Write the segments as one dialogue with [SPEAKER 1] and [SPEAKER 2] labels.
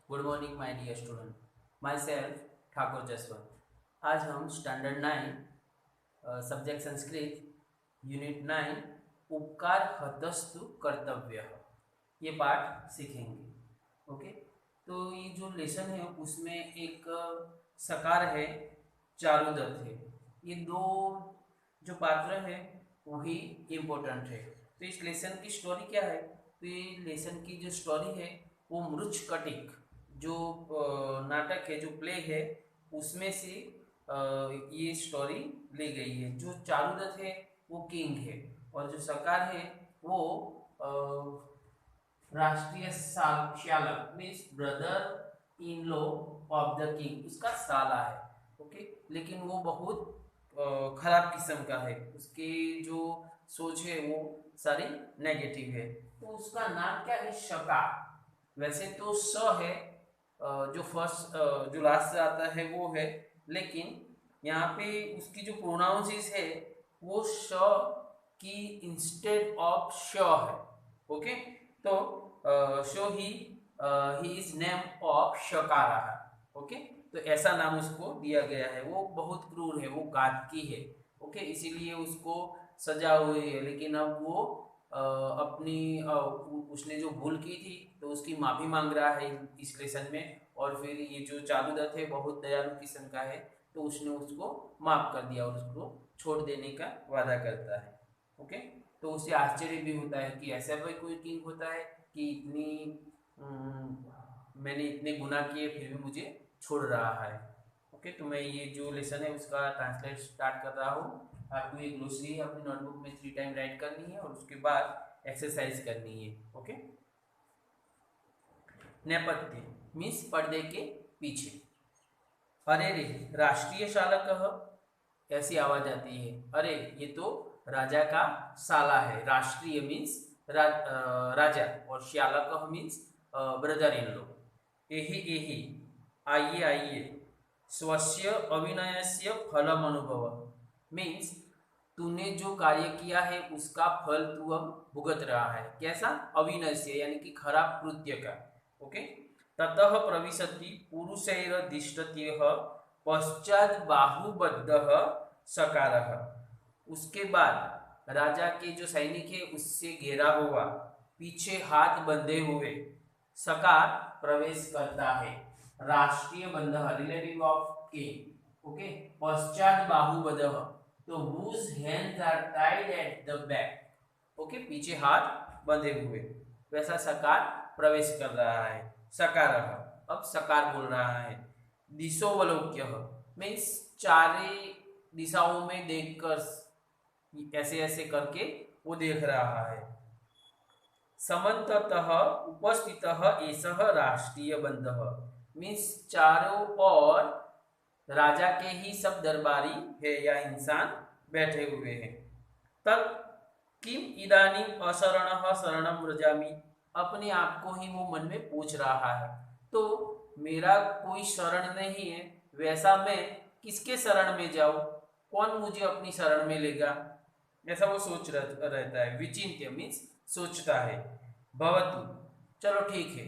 [SPEAKER 1] Good morning my dear student. Myself Thakur Jaswant. आज हम standard 9 subject Sanskrit unit 9 उपकार हतस्तु कर्तव्य ये पाठ सीखेंगे। ओके, तो ये जो लेसन है उसमें एक सकार है, चारुदत्त है। ये दो जो पात्र है वही इम्पोर्टेंट है। तो इस लेसन की स्टोरी क्या है? तो ये लेसन की जो स्टोरी है वो मृच्छकटिक जो नाटक है, जो प्ले है, उसमें से ये स्टोरी ली गई है। जो चारुदत्त है वो किंग है और जो सकार है वो राष्ट्रीय श्यालक means brother in law of the king, उसका साला है। ओके, लेकिन वो बहुत खराब किस्म का है। उसकी जो सोच है वो सारी नेगेटिव है। तो उसका नाम क्या है? शका। वैसे तो स है, जो फर्स्ट जो लास्ट से आता है वो है, लेकिन यहाँ पे उसकी जो प्रोनाउंसिस है वो श की इंस्टेड ऑफ श है। ओके, तो so he is name of Shakara. Okay, तो ऐसा नाम उसको दिया गया है। वो बहुत क्रूर है, वो घातकी है। ओके, इसीलिए उसको सजा हुई है। लेकिन अब वो उसने जो भूल की थी तो उसकी माफ़ी मांग रहा है इस लेसन में। और फिर ये जो चारुदत्त है बहुत दयालु किस्म का है, तो उसने उसको माफ़ कर दिया और उसको छोड़ देने का वादा करता है। ओके, तो उसे आश्चर्य भी होता है कि ऐसा भी कोई किंग होता है कि मैंने इतने गुनाह किए फिर भी मुझे छोड़ रहा है। ओके, तो मैं ये जो लेसन है उसका ट्रांसलेट स्टार्ट कर रहा हूँ। आपको ये ग्लोसरी है अपनी नोटबुक में 3 टाइम राइट करनी है और उसके बाद एक्सरसाइज करनी है। ओके, नेपथ्य मीन्स पर्दे के पीछे। अरे रे राष्ट्रीय शालक, ऐसी आवाज आती है। अरे ये तो राजा का साला है। राष्ट्रीय मीन्स राजा और श्यालक मीन्स ब्रदर इन लो। एहि एहि आइए आइए, स्वस्य अभिनयस्य फलम अनुभव मीन्स तूने जो कार्य किया है उसका फल तू अब भुगत रहा है। कैसा? अभिनय से यानी कि खराब कृत्य का। ओके, ततः प्रविशति पुरुषैरधिष्ठितः पश्चात बाहुबद्ध सकारः। उसके बाद राजा के जो सैनिक है उससे घेरा हुआ, पीछे हाथ बंधे हुए सकार प्रवेश करता है। राष्ट्रीय बंध रिलेटिव ऑफ किंग। ओके, पश्चात बाहुबद्ध तो whose hands are tied at the back। Okay, पीछे हाथ बंधे हुए वैसा सकार प्रवेश कर रहा है। सकार, अब सकार बोल रहा है। दिशोवलोक्य मीन्स चारे दिशाओं में देखकर, ऐसे ऐसे करके वो देख रहा है। समन्ततः उपस्थितः एषः राष्ट्रीय बंधः मीन्स चारों ओर राजा के ही सब दरबारी है या इंसान बैठे हुए हैं। तब किम इदानीम अशरणः शरणं व्रजामि, अपने आप को ही वो मन में पूछ रहा है, तो मेरा कोई शरण नहीं है, वैसा मैं किसके शरण में जाऊं? कौन मुझे अपनी शरण में लेगा? ऐसा वो सोच रहता है। विचिंत्य मीन्स सोचता है। भवतु, चलो ठीक है।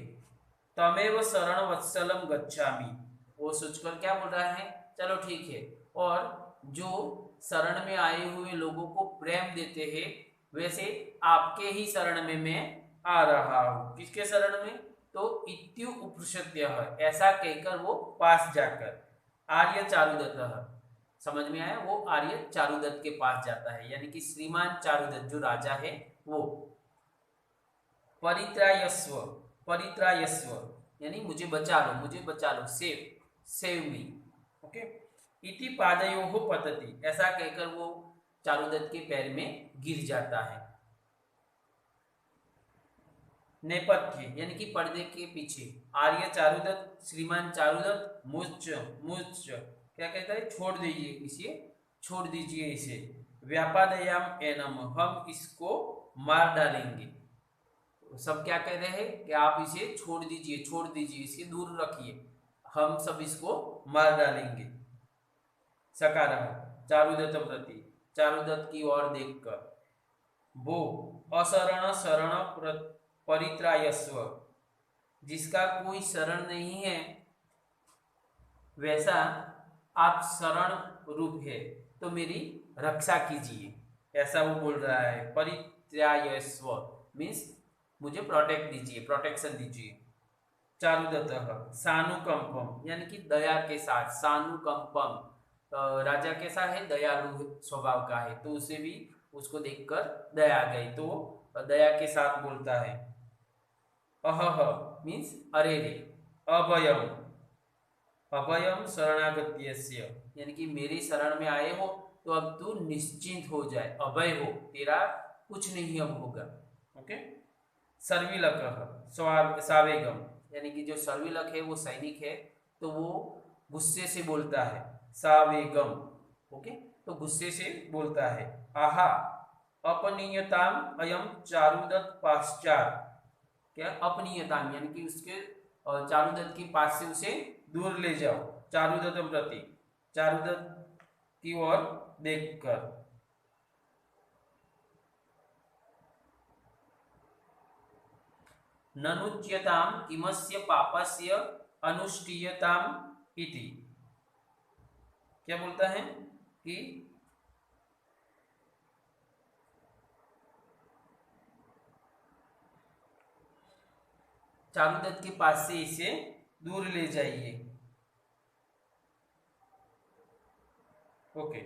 [SPEAKER 1] तमेव शरण वत्सलम गच्छामि, वो सोचकर क्या बोल रहा है? चलो ठीक है, और जो शरण में आए हुए लोगों को प्रेम देते हैं वैसे आपके ही शरण में मैं आ रहा हूँ। किसके शरण में? तो इत्यु उपृष्य, ऐसा कहकर वो पास जाकर आर्य चारुदत्त, समझ में आया? वो आर्य चारुदत्त के पास जाता है, यानी कि श्रीमान चारुदत्त जो राजा है वो। परित्रायस्व, परित्रायस्व यानी मुझे बचा लो, मुझे बचा लो, सेव, सेव मी। ओके, इति पादयोः पतति, ऐसा कहकर वो चारुदत्त के पैर में गिर जाता है। नेपथ्य यानी कि पर्दे के पीछे। आर्य चारुदत्त, श्रीमान चारुदत्त, मुच्च, मुच्च क्या कहता है? छोड़ दीजिए इसे, छोड़ दीजिए इसे। व्यापादयाम एनम, हम इसको मार डालेंगे। सब क्या कह रहे हैं कि आप इसे छोड़ दीजिए, छोड़ दीजिए, इसे दूर रखिए, हम सब इसको मार डालेंगे। सकार चारुदत्त प्रति, चारुदत्त की ओर देखकर। वो अशरण शरण परित्रायस्व, जिसका कोई शरण नहीं है वैसा आप शरण रूप है, तो मेरी रक्षा कीजिए, ऐसा वो बोल रहा है। परित्यायस्व मीन्स मुझे प्रोटेक्ट दीजिए, प्रोटेक्शन दीजिए। चारुदत्तः सानुकंपम यानी कि दया के साथ, सानुकंपम राजा कैसा है, दयालु स्वभाव का है, तो उसे भी उसको देखकर दया आ गई, तो दया के साथ बोलता है। अहह मीन्स अरे रे, अभयम, अभयम शरणागत्यस्य यानी कि मेरे शरण में आए हो तो अब तू निश्चिंत हो जाए, अभय हो, तेरा कुछ नहीं अब होगा। ओके। सर्विलक सावेगम यानी कि जो सर्विलक है वो सैनिक है, तो वो गुस्से से बोलता है, सावेगम। ओके, तो गुस्से से बोलता है। आहा अपनीयताम अयम चारुदत्त पाश्चात, क्या अपनीयताम यानी कि उसके चारुदत्त के पास से उसे दूर ले जाओ, चारुदत्त प्रति, चारुदत्त की ओर देखकर। ननुच्यताम किमस्य पापस्य अनुष्ठीयताम इति, क्या बोलता है कि चारुदत्त के पास से इसे दूर ले जाइए। ओके,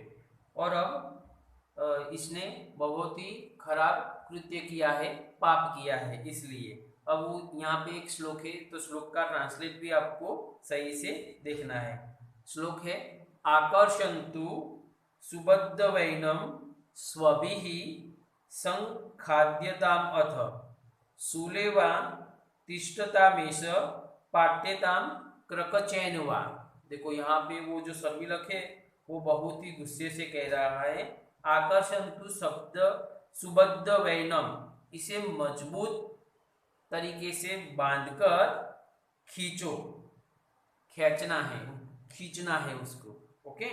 [SPEAKER 1] और अब इसने बहुत ही खराब कृत्य किया है, पाप किया है, इसलिए अब वो यहाँ पे एक श्लोक है, तो श्लोक का ट्रांसलेट भी आपको सही से देखना है। श्लोक है, आकर्षन्तु सुबद्धवैनम स्वभिः संखाद्यताम अथ शूलेवा तिष्ठतामेष पाट्यताम क्रकचैनवा। देखो यहाँ पे वो जो सर्विलक है वो बहुत ही गुस्से से कह रहा है, आकर्षन्तु शब्द सुबद्ध वैनम, इसे मजबूत तरीके से बांधकर खींचो, खींचना है, खींचना है उसको। ओके,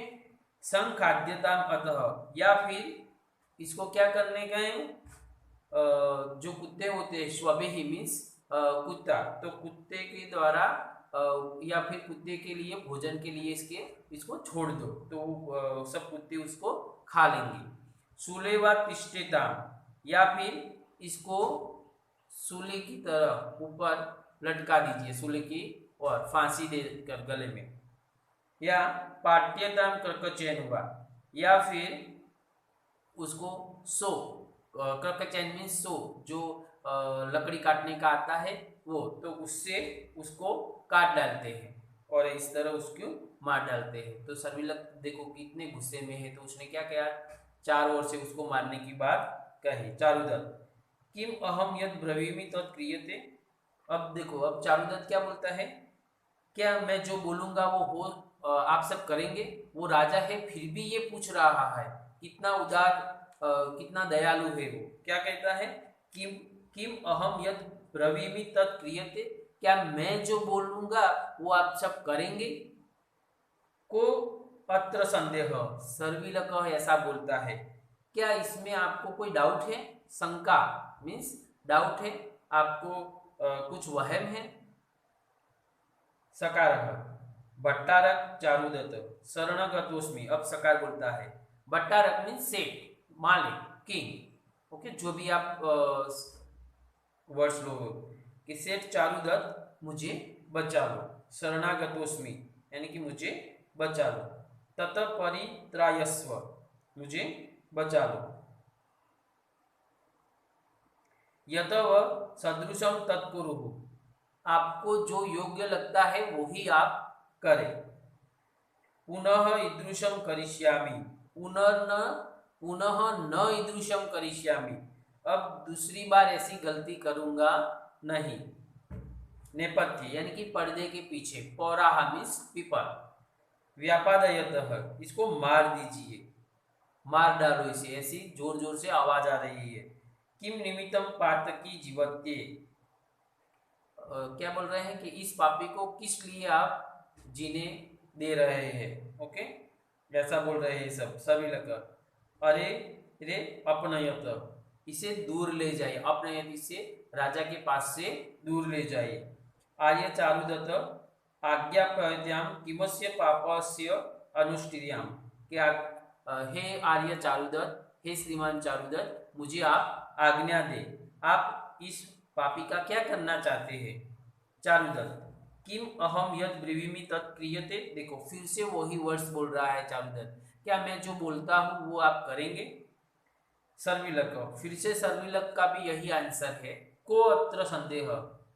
[SPEAKER 1] संखाद्यता अतः, या फिर इसको क्या करने गए, जो कुत्ते होते हैं, स्वभेही मीन्स कुत्ता, तो कुत्ते के द्वारा या फिर कुत्ते के लिए भोजन के लिए इसको छोड़ दो, तो सब कुत्ते उसको खा लेंगे। सूले व तिष्ठता, या फिर इसको सूले की तरह ऊपर लटका दीजिए, सूले की और फांसी देकर गले में। या पाट्यताम कर्कचैन हुआ, या फिर उसको सो, कर्कचैन मीन्स सो, जो लकड़ी काटने का आता है वो, तो उससे उसको काट डालते हैं और इस तरह उसको मार डालते हैं। तो सर्विलक देखो कितने गुस्से में है, तो उसने क्या किया, चारों ओर से उसको मारने की बात कही। चारुदत्त किम अहम यद ब्रवीमि तत् क्रियते, अब देखो, अब चारुदत्त क्या बोलता है, क्या मैं जो बोलूंगा वो हो, आप सब करेंगे। वो राजा है फिर भी ये पूछ रहा है, कितना उदार, कितना दयालु है वो। क्या कहता है, किम किम अहम यद ब्रवीमि तत् क्रियते, क्या मैं जो बोलूंगा वो आप सब करेंगे। को अत्र संदेह, सर्विलक ऐसा बोलता है, क्या इसमें आपको कोई डाउट है, शंका मीन्स डाउट है, आपको कुछ वहम है। सकार भट्टारक चारुदत्त शरणगतोस्मि, अब सकार बोलता है, भट्टारक मीन्स सेठ, मालिक, किंग। ओके, जो भी आप वर्ड्स लो, कि सेठ चारुदत्त मुझे बचा लो, शरणागतोस्मि यानी कि मुझे बचा लो, तत परित्रायस्व मुझे बचा लो, यत व सदृशम तत्कुरुः, आपको जो योग्य लगता है वही आप करें। पुनः ईदृशम करिष्यामि, पुनः न ईदृशम करिष्यामि, अब दूसरी बार ऐसी गलती करूंगा नहीं। नेपथ्य यानी कि पर्दे के पीछे, पौराहा मीन्स पीपल, व्यापादयतः इसको मार दीजिए, मार डालो इसे, ऐसी जोर जोर से आवाज आ रही है। किम निमित्तम पातकी जीवत्ये, क्या बोल रहे हैं कि इस पापी को किस लिए आप जीने दे रहे हैं। ओके, ऐसा बोल रहे हैं सब सभी लग। अरे रे अपनयत, इसे दूर ले जाइए, अपनयत इसे राजा के पास से दूर ले जाइए। आर्य चारुदत्त आज्ञाप्यतां किमस्य पापस्य अनुष्ठिर्याम, कि हे आर्य चारुदत्त, हे श्रीमान चारुदत्त, मुझे आप आज्ञा दे, आप इस पापी का क्या करना चाहते हैं। चारुदत्त, किम अहम यद ब्रीवीमि तत् क्रियते। देखो फिर से वही वर्ड्स बोल रहा है चारुदत्त, क्या मैं जो बोलता हूँ वो आप करेंगे। सर्विलक, फिर से सर्विलक का भी यही आंसर है। को अत्र संदेह,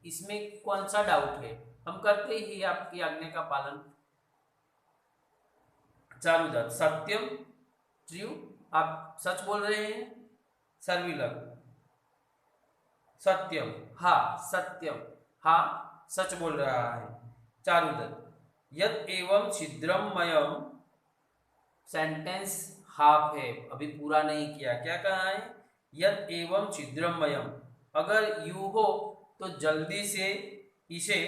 [SPEAKER 1] इसमें कौन सा डाउट है, हम करते ही आपकी आज्ञा का पालन। चारुदत्त, सत्यम ट्रू, आप सच बोल रहे हैं। सर्विलक, सत्यम, हाँ सत्यम, हाँ सच बोल रहा है। चारुदत्त, यद एवं छिद्रमयम, सेंटेंस हाफ है, अभी पूरा नहीं किया, क्या कहा है, यद एवं छिद्रमयम, अगर यू हो तो जल्दी से इसे,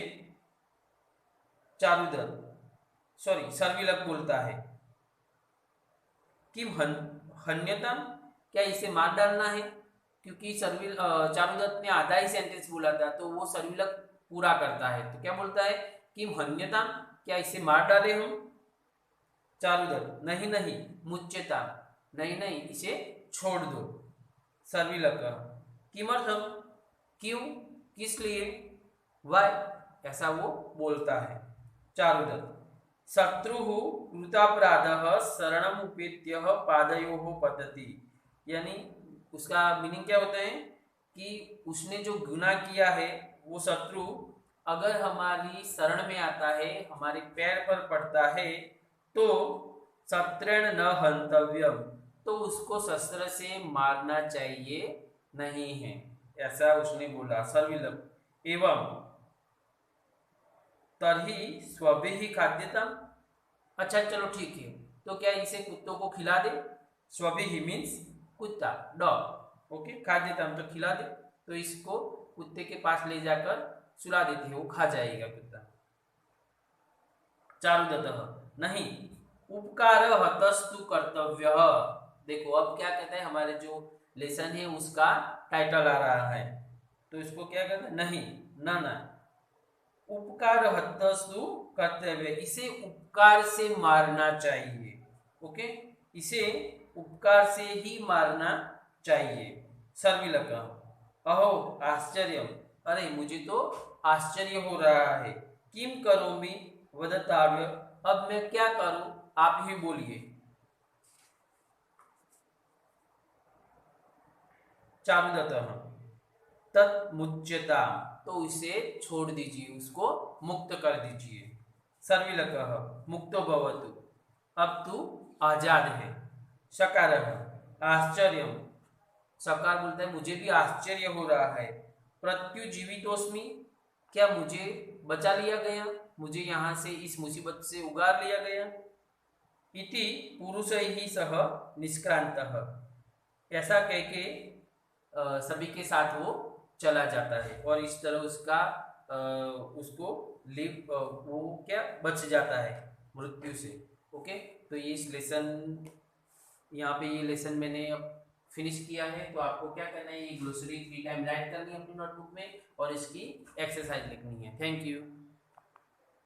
[SPEAKER 1] चारुदत्त सॉरी सर्विलक बोलता है, किम हन्यता, क्या इसे मार डालना है, क्योंकि चारुदत्त ने आधा ही सेंटेंस बोला था, तो वो सर्विलक पूरा करता है, तो क्या बोलता है, किम हन्यता, क्या इसे मार डाले हम। चारुदत्त, नहीं नहीं, मुच्यता, नहीं नहीं इसे छोड़ दो। सर्विलक, किमर्थम, क्यों, किस लिए, वाय, ऐसा वो बोलता है। चारुदत्त, शत्रु कृतापराधः शरणम उपेत्य पादयोः पतति, यानी उसका मीनिंग क्या होता है कि उसने जो गुनाह किया है वो शत्रु अगर हमारी शरण में आता है, हमारे पैर पर पड़ता है, तो शस्त्रेण न हंतव्यम, तो उसको शस्त्र से मारना चाहिए नहीं है, ऐसा उसने बोला। सर्विलक, एवं तरही स्वभिः खाद्यता, अच्छा चलो ठीक है, तो क्या इसे कुत्तों को खिला दे। स्वभिः मीन्स कुत्ता, डॉग, ओके, खाद्यता तो खिला दे, तो इसको कुत्ते के पास ले जाकर सुला देते हैं, वो खा जाएगा कुत्ता। चारुदत्त, नहीं, उपकार हतस्तु कर्तव्य, देखो अब क्या कहता है, हमारे जो लेसन है उसका टाइटल आ रहा है, तो इसको क्या कहते हैं, नहीं, ना, उपकार हतस्तु कर्तव्य, इसे उपकार से मारना चाहिए, ओके, इसे उपकार से ही मारना चाहिए। सर्विलक, अहो आश्चर्य, अरे मुझे तो आश्चर्य हो रहा है। किम करोमि वदताव्य, अब मैं क्या करूं, आप ही बोलिए। चारुदत्त, तत्मुच्यता, तो इसे छोड़ दीजिए, उसको मुक्त कर दीजिए। सर्विलक, मुक्तो भवतु, अब तू आजाद है। शकार, आश्चर्य, सकार बोलता है मुझे भी आश्चर्य हो रहा है। प्रत्युजीवितोस्मि, क्या मुझे बचा लिया गया, मुझे यहाँ से इस मुसीबत से उगार लिया गया। इति पुरुष ही सह निष्क्रांतः, ऐसा कह के सभी के साथ वो चला जाता है, और इस तरह उसको लिव वो क्या बच जाता है मृत्यु से। ओके, तो ये इस लेसन, यहाँ पे ये लेसन मैंने अब फिनिश किया है। तो आपको क्या करना है, ये ग्लोसरी 3 टाइम राइट करनी है अपनी नोटबुक में, और इसकी एक्सरसाइज लिखनी है। Thank you.